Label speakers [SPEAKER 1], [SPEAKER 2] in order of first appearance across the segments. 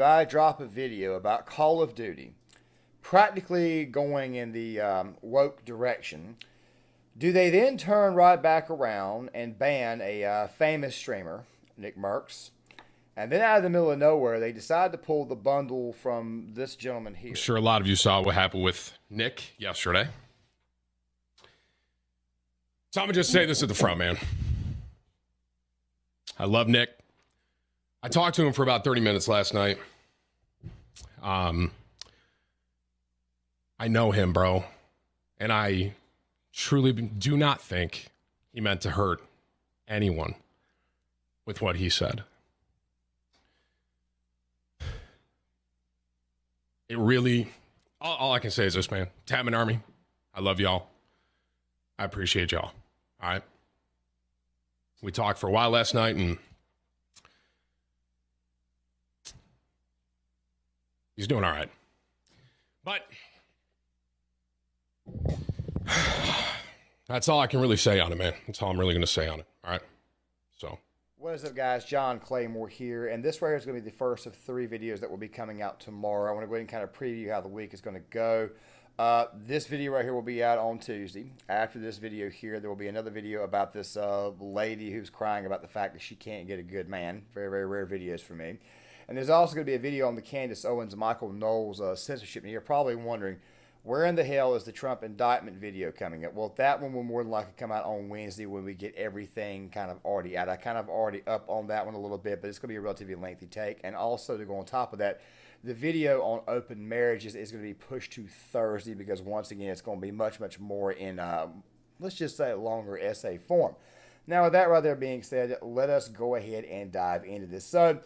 [SPEAKER 1] do I drop a video about Call of Duty, practically going in the woke direction, do they then turn right back around and ban a famous streamer, Nickmercs? And then out of the middle of nowhere, they decide to pull the bundle from this gentleman
[SPEAKER 2] I'm
[SPEAKER 1] here.
[SPEAKER 2] sure a lot of you saw what happened with Nick yesterday. So I'm going to just say this at the front, man. I love Nick. I talked to him for about 30 minutes last night. I know him, bro. And I truly do not think he meant to hurt anyone with what he said. It really, all I can say is this, man. Tabman Army, I love y'all. I appreciate y'all. All right. We talked for a while last night, and he's doing all right. But that's all I can really say on it, man. That's all I'm really going to say on it. All right. So.
[SPEAKER 1] What is up, guys? John Claymore here, and this right here is going to be the first of 3 videos that will be coming out tomorrow. I want to go ahead and kind of preview how the week is going to go. This video right here will be out on Tuesday. After this video here, there will be another video about this lady who's crying about the fact that she can't get a good man. Very, very rare videos for me. And there's also going to be a video on the Candace Owens and Michael Knowles censorship. And you're probably wondering, where in the hell is the Trump indictment video coming up? Well, that one will more than likely come out on Wednesday when we get everything kind of already out. I kind of already up on that one a little bit, but it's going to be a relatively lengthy take. And also to go on top of that, the video on open marriages is going to be pushed to Thursday because once again, it's going to be much, much more in, let's just say, longer essay form. Now, with that right there being said, let us go ahead and dive into this. So,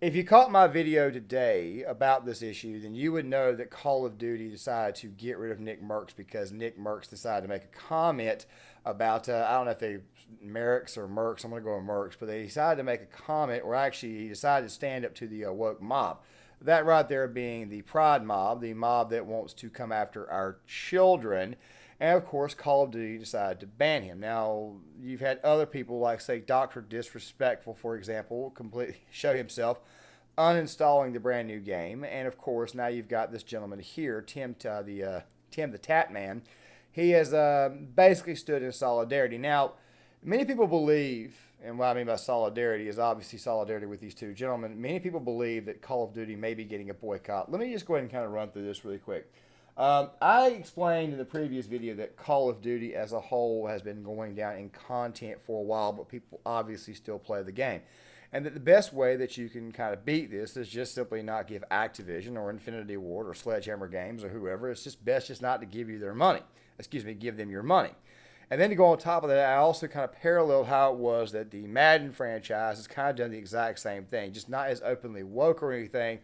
[SPEAKER 1] if you caught my video today about this issue, then you would know that Call of Duty decided to get rid of Nickmercs because Nickmercs decided to make a comment about, I don't know if they Mercs or Mercs, I'm going to go with Mercs, but they decided to make a comment, or actually he decided to stand up to the woke mob. That right there being the pride mob, the mob that wants to come after our children. And of course, Call of Duty decided to ban him. Now, you've had other people like, say, Dr. Disrespectful, for example, completely show himself uninstalling the brand new game. And of course, now you've got this gentleman here, Tim the Tat Man. He has basically stood in solidarity. Now, many people believe, and what I mean by solidarity is obviously solidarity with these two gentlemen. Many people believe that Call of Duty may be getting a boycott. Let me just go ahead and kind of run through this really quick. I explained in the previous video that Call of Duty as a whole has been going down in content for a while, but people obviously still play the game. And that the best way that you can kind of beat this is just simply not give Activision or Infinity Ward or Sledgehammer Games or whoever. It's just best just not to give you their money. Give them your money. And then to go on top of that, I also kind of paralleled how it was that the Madden franchise has kind of done the exact same thing, just not as openly woke or anything.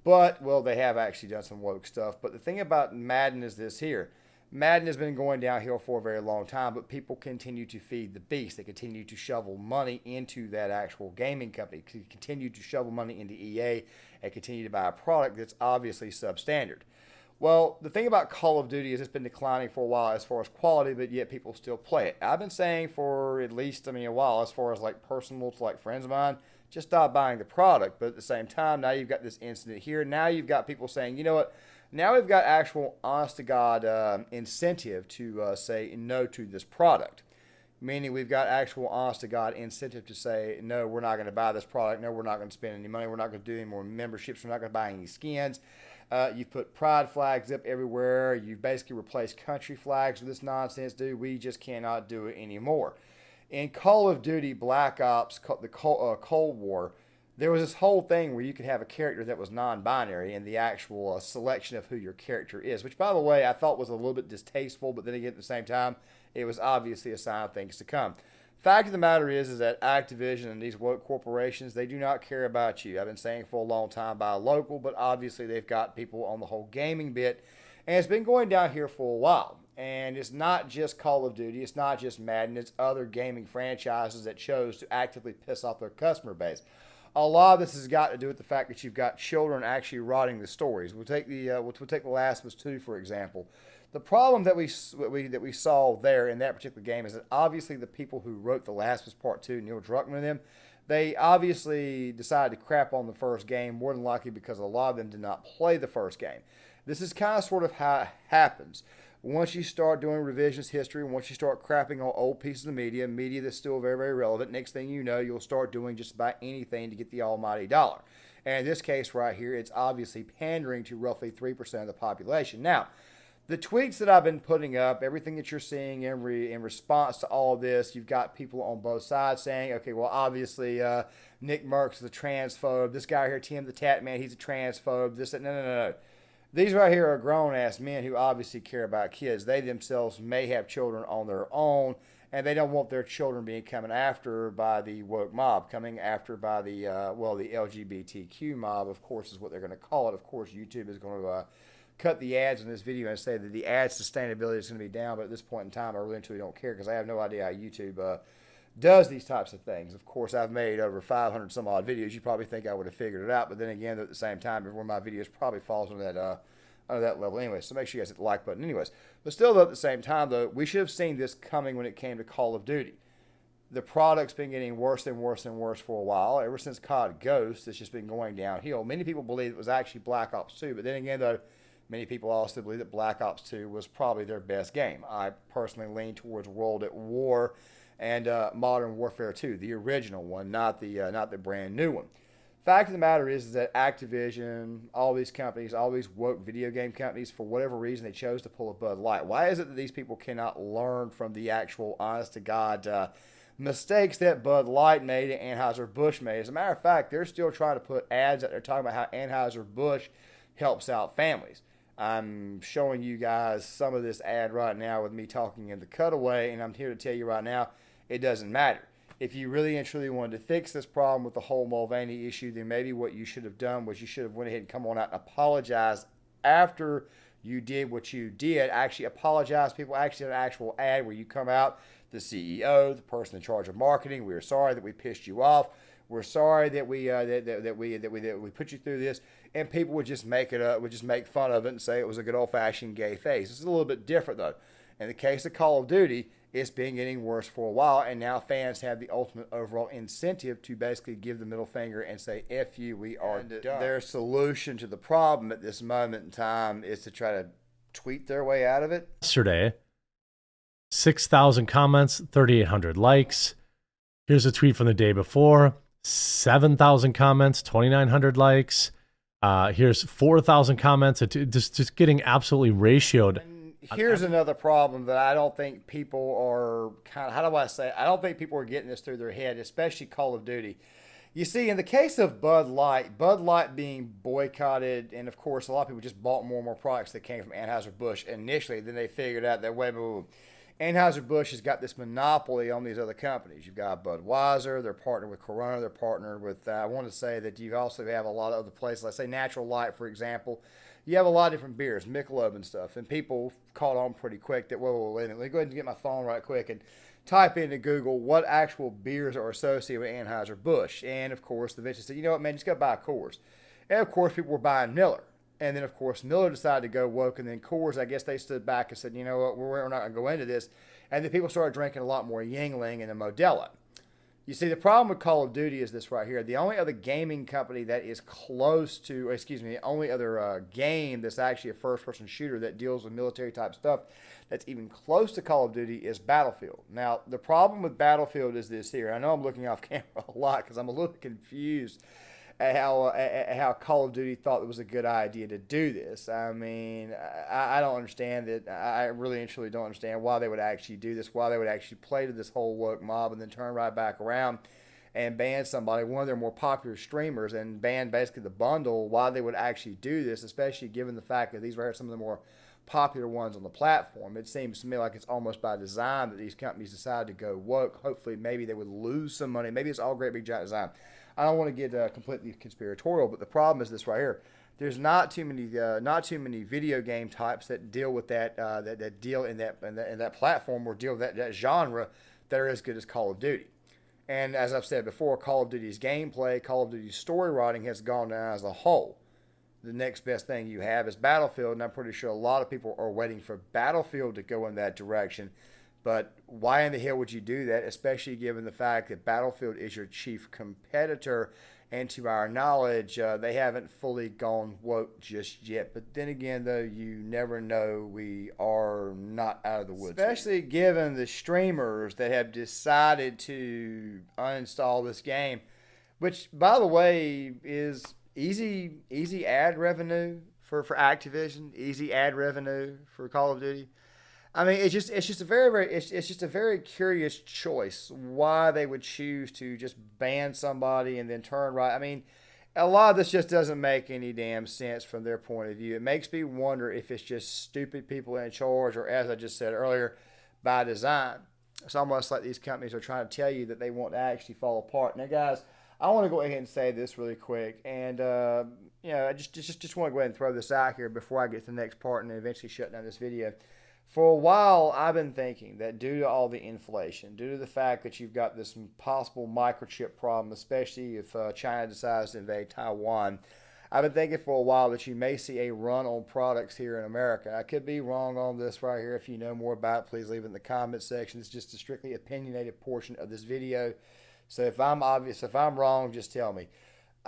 [SPEAKER 1] But, well, they have actually done some woke stuff. But the thing about Madden is this here. Madden has been going downhill for a very long time, but people continue to feed the beast. They continue to shovel money into that actual gaming company, continue to shovel money into EA, and continue to buy a product that's obviously substandard. Well, the thing about Call of Duty is it's been declining for a while as far as quality, but yet people still play it. I've been saying for at least, a while, as far as like personal to like friends of mine, just stop buying the product. But at the same time, now you've got this incident here. Now you've got people saying, you know what? Now we've got actual honest-to-God incentive to say no to this product. Meaning we've got actual honest-to-God incentive to say, no, we're not going to buy this product. No, we're not going to spend any money. We're not going to do any more memberships. We're not going to buy any skins. You've put pride flags up everywhere. You've basically replaced country flags with this nonsense, dude. We just cannot do it anymore. In Call of Duty Black Ops, the Cold War, there was this whole thing where you could have a character that was non-binary and the actual selection of who your character is, which, by the way, I thought was a little bit distasteful, but then again, at the same time, it was obviously a sign of things to come. Fact of the matter is that Activision and these woke corporations, they do not care about you. I've been saying for a long time by local, but obviously they've got people on the whole gaming bit, and it's been going down here for a while. And it's not just Call of Duty, it's not just Madden, it's other gaming franchises that chose to actively piss off their customer base. A lot of this has got to do with the fact that you've got children actually writing the stories. We'll take The Last of Us 2, for example. The problem that we saw there in that particular game is that obviously the people who wrote The Last of Us Part 2, Neil Druckmann and them, They obviously decided to crap on the first game, more than likely because a lot of them did not play the first game. This is kind of sort of how it happens. Once you start doing revisionist history, once you start crapping on old pieces of media that's still very, very relevant, next thing you know, you'll start doing just about anything to get the almighty dollar. And in this case right here, it's obviously pandering to roughly 3% of the population. Now, the tweets that I've been putting up, everything that you're seeing in response to all of this, you've got people on both sides saying, okay, well, obviously, Nickmercs is a transphobe. This guy here, Tim the Tat Man, he's a transphobe. No. These right here are grown-ass men who obviously care about kids. They themselves may have children on their own, and they don't want their children being coming after by the woke mob, coming after by the, the LGBTQ mob, of course, is what they're going to call it. Of course, YouTube is going to cut the ads in this video and say that the ad sustainability is going to be down, but at this point in time, I really and truly don't care because I have no idea how YouTube does these types of things. Of course, I've made over 500 some odd videos. You probably think I would have figured it out, but then again, at the same time, every one of my videos probably falls under that level anyway. So make sure you guys hit the like button anyways. But still, though, at the same time, though, we should have seen this coming when it came to Call of Duty. The product's been getting worse and worse and worse for a while. Ever since COD Ghost, it's just been going downhill. Many people believe it was actually Black Ops 2, but then again, though, many people also believe that Black Ops 2 was probably their best game. I personally lean towards World at War and Modern Warfare 2, the original one, not the brand new one. Fact of the matter is that Activision, all these companies, all these woke video game companies, for whatever reason, they chose to pull a Bud Light. Why is it that these people cannot learn from the actual honest-to-God mistakes that Bud Light made and Anheuser-Busch made? As a matter of fact, they're still trying to put ads out there talking about how Anheuser-Busch helps out families. I'm showing you guys some of this ad right now with me talking in the cutaway, and I'm here to tell you right now, it doesn't matter. If you really and truly wanted to fix this problem with the whole Mulvaney issue, then maybe what you should have done was you should have went ahead and come on out and apologized after you did what you did. Actually apologize. People actually had an actual ad where you come out, the CEO, the person in charge of marketing, we are sorry that we pissed you off. We're sorry that we put you through this, and people would just make it up, would just make fun of it and say it was a good old-fashioned gay face. This is a little bit different though. In the case of Call of Duty, it's been getting worse for a while, and now fans have the ultimate overall incentive to basically give the middle finger and say, F you, we are done. Their solution to the problem at this moment in time is to try to tweet their way out of it.
[SPEAKER 3] Yesterday, 6,000 comments, 3,800 likes. Here's a tweet from the day before, 7,000 comments, 2,900 likes. Here's 4,000 comments. Just getting absolutely ratioed.
[SPEAKER 1] Here's another problem that I don't think people are I don't think people are getting this through their head, especially Call of Duty. You see, in the case of Bud Light being boycotted, and of course, a lot of people just bought more and more products that came from Anheuser-Busch initially. Then they figured out that, Anheuser-Busch has got this monopoly on these other companies. You've got Budweiser, they're partnered with Corona, they're partnered with, I want to say that you also have a lot of other places, let's say Natural Light, for example. You have a lot of different beers, Michelob and stuff, and people caught on pretty quick that, wait a minute, let me go ahead and get my phone right quick and type into Google what actual beers are associated with Anheuser-Busch. And, of course, the bitch said, you know what, man, just go buy Coors. And, of course, people were buying Miller. And then, of course, Miller decided to go woke, and then Coors, I guess they stood back and said, you know what, we're not going to go into this. And then people started drinking a lot more Yingling and a Modelo. You see, the problem with Call of Duty is this right here. The only other gaming company that is close to, the only other game that's actually a first-person shooter that deals with military-type stuff that's even close to Call of Duty is Battlefield. Now, the problem with Battlefield is this here. I know I'm looking off camera a lot because I'm a little confused at how Call of Duty thought it was a good idea to do this. I mean, I don't understand it. I really and truly don't understand why they would actually do this, why they would actually play to this whole woke mob and then turn right back around and ban somebody, one of their more popular streamers, and ban basically the bundle, why they would actually do this, especially given the fact that these were some of the more popular ones on the platform. It seems to me like it's almost by design that these companies decide to go woke. Hopefully, maybe they would lose some money. Maybe it's all great big giant design. I don't want to get completely conspiratorial, but the problem is this right here. There's not too many video game types that deal with that that deal in that platform or deal with that genre that are as good as Call of Duty. And as I've said before, Call of Duty's gameplay, Call of Duty's story writing has gone down as a whole. The next best thing you have is Battlefield, and I'm pretty sure a lot of people are waiting for Battlefield to go in that direction But why in the hell would you do that, especially given the fact that Battlefield is your chief competitor? And to our knowledge, they haven't fully gone woke just yet. But then again, though, you never know. We are not out of the woods. Especially given the streamers that have decided to uninstall this game, which, by the way, is easy ad revenue for Activision, easy ad revenue for Call of Duty. I mean, it's just a very curious choice why they would choose to just ban somebody and then turn right. I mean, a lot of this just doesn't make any damn sense from their point of view. It makes me wonder if it's just stupid people in charge, or as I just said earlier, by design. It's almost like these companies are trying to tell you that they want to actually fall apart. Now, guys, I want to go ahead and say this really quick, and I just want to go ahead and throw this out here before I get to the next part and eventually shut down this video. For a while, I've been thinking that due to all the inflation, due to the fact that you've got this possible microchip problem, especially if China decides to invade Taiwan, I've been thinking for a while that you may see a run on products here in America. I could be wrong on this right here. If you know more about it, please leave it in the comments section. It's just a strictly opinionated portion of this video. So if I'm wrong, just tell me.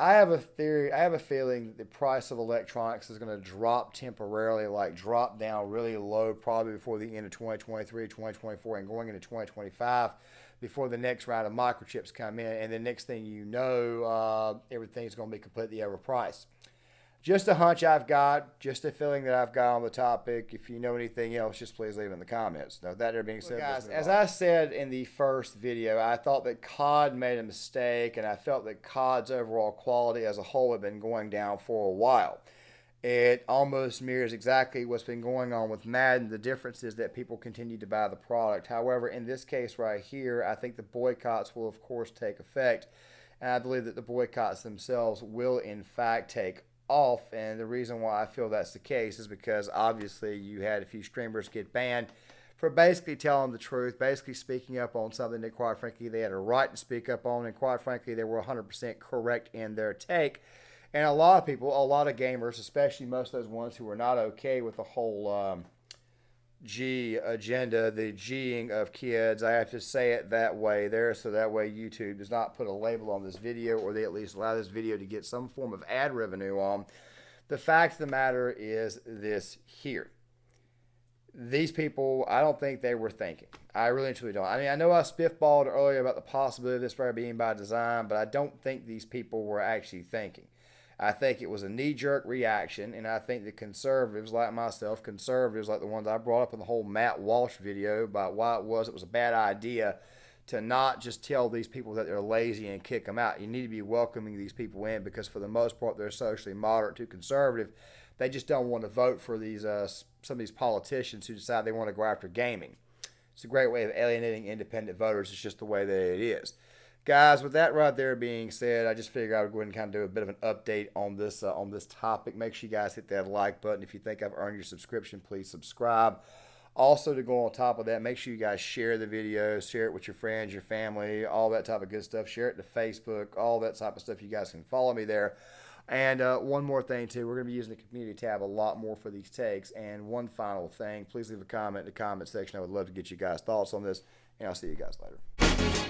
[SPEAKER 1] I have a theory. I have a feeling that the price of electronics is going to drop temporarily, like drop down really low, probably before the end of 2023, 2024, and going into 2025, before the next round of microchips come in. And the next thing you know, everything's going to be completely overpriced. Just a hunch I've got, just a feeling that I've got on the topic. If you know anything else, just please leave it in the comments. Now, that being said, guys, as I said in the first video, I thought that COD made a mistake, and I felt that COD's overall quality as a whole had been going down for a while. It almost mirrors exactly what's been going on with Madden. The difference is that people continue to buy the product. However, in this case right here, I think the boycotts will, of course, take effect. And I believe that the boycotts themselves will, in fact, take off. And the reason why I feel that's the case is because obviously you had a few streamers get banned for basically telling the truth, basically speaking up on something that quite frankly they had a right to speak up on, and quite frankly they were 100% correct in their take. And a lot of people, a lot of gamers, especially most of those ones who are not okay with the whole G agenda, the G'ing of kids, I have to say it that way there, so that way YouTube does not put a label on this video, or they at least allow this video to get some form of ad revenue on. The fact of the matter is this here. These people, I don't think they were thinking. I really and truly don't. I mean, I know I spiffballed earlier about the possibility of this probably being by design, but I don't think these people were actually thinking. I think it was a knee-jerk reaction, and I think the conservatives like myself, conservatives like the ones I brought up in the whole Matt Walsh video about why it was a bad idea to not just tell these people that they're lazy and kick them out. You need to be welcoming these people in, because for the most part they're socially moderate to conservative. They just don't want to vote for these some of these politicians who decide they want to go after gaming. It's a great way of alienating independent voters. It's just the way that it is. Guys, with that right there being said, I just figured I would go ahead and kind of do a bit of an update on this topic. Make sure you guys hit that like button. If you think I've earned your subscription, please subscribe. Also, to go on top of that, make sure you guys share the video, share it with your friends, your family, all that type of good stuff. Share it to Facebook, all that type of stuff. You guys can follow me there. And one more thing, too. We're going to be using the community tab a lot more for these takes. And one final thing, please leave a comment in the comment section. I would love to get you guys' thoughts on this. And I'll see you guys later.